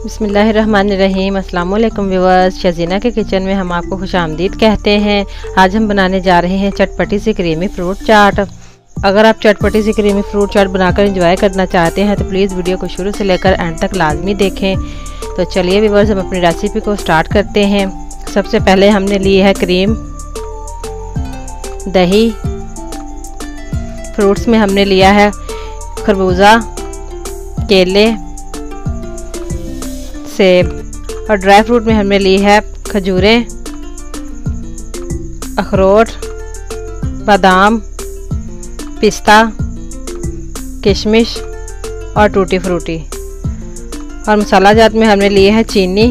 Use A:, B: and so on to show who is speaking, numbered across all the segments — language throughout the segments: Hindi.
A: बिस्मिल्लाहिर्रहमानिर्रहीम। अस्सलाम वालेकुम व्यूअर्स, शजीना के किचन में हम आपको खुशामदीद कहते हैं। आज हम बनाने जा रहे हैं चटपटी सी क्रीमी फ्रूट चाट। अगर आप चटपटी सी क्रीमी फ्रूट चाट बनाकर एंजॉय करना चाहते हैं तो प्लीज़ वीडियो को शुरू से लेकर एंड तक लाजमी देखें। तो चलिए व्यूअर्स, हम अपनी रेसिपी को स्टार्ट करते हैं। सबसे पहले हमने ली है क्रीम, दही, फ्रूट्स में हमने लिया है खरबूजा, केले, सेब, और ड्राई फ्रूट में हमने ली है खजूरें, अखरोट, बादाम, पिस्ता, किशमिश और टूटी फ्रूटी। और मसाला जात में हमने लिए हैं चीनी,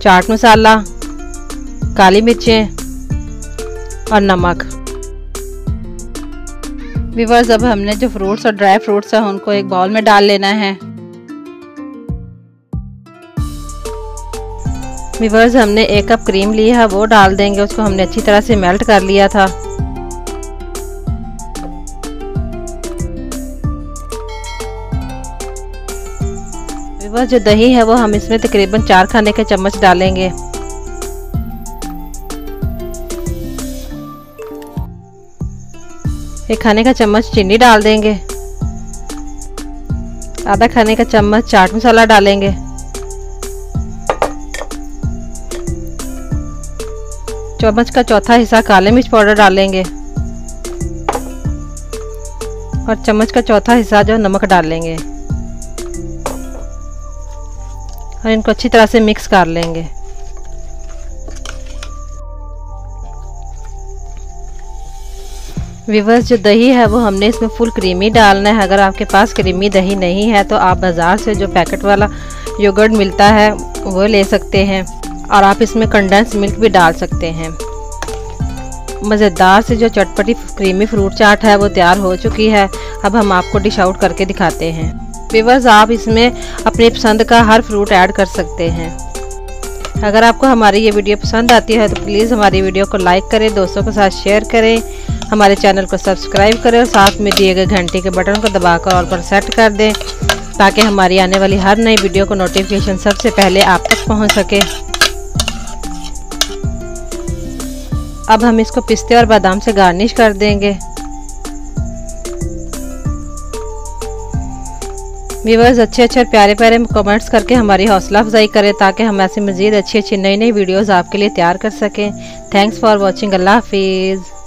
A: चाट मसाला, काली मिर्चें और नमक। व्यूअर्स, अब हमने जो फ्रूट्स और ड्राई फ्रूट्स हैं उनको एक बाउल में डाल लेना है। व्यूअर्स, हमने 1 कप क्रीम ली है, वो डाल देंगे। उसको हमने अच्छी तरह से मेल्ट कर लिया था। व्यूअर्स, जो दही है वो हम इसमें तकरीबन 4 खाने के चम्मच डालेंगे। एक खाने का चम्मच चीनी डाल देंगे। आधा खाने का चम्मच चाट मसाला डालेंगे। चम्मच का चौथा हिस्सा काले मिर्च पाउडर डालेंगे और चम्मच का चौथा हिस्सा जो नमक डालेंगे और इनको अच्छी तरह से मिक्स कर लेंगे। व्यूअर्स, जो दही है वो हमने इसमें फुल क्रीमी डालना है। अगर आपके पास क्रीमी दही नहीं है तो आप बाज़ार से जो पैकेट वाला योगर्ट मिलता है वो ले सकते हैं, और आप इसमें कंडेंस मिल्क भी डाल सकते हैं। मज़ेदार से जो चटपटी क्रीमी फ्रूट चाट है वो तैयार हो चुकी है। अब हम आपको डिश आउट करके दिखाते हैं। व्यूअर्स, आप इसमें अपनी पसंद का हर फ्रूट ऐड कर सकते हैं। अगर आपको हमारी ये वीडियो पसंद आती है तो प्लीज़ हमारी वीडियो को लाइक करें, दोस्तों के साथ शेयर करें, हमारे चैनल को सब्सक्राइब करें और साथ में दिए गए घंटे के बटन को दबाकर ऑल पर सेट कर दें ताकि हमारी आने वाली हर नई वीडियो को नोटिफिकेशन सबसे पहले आप तक पहुँच सके। अब हम इसको पिस्ते और बादाम से गार्निश कर देंगे। व्यूअर्स, अच्छे प्यारे कमेंट्स करके हमारी हौसला अफजाई करें ताकि हम ऐसी मज़ीद अच्छी नई वीडियोस आपके लिए तैयार कर सकें। Thanks for watching. अल्लाह हाफिज़।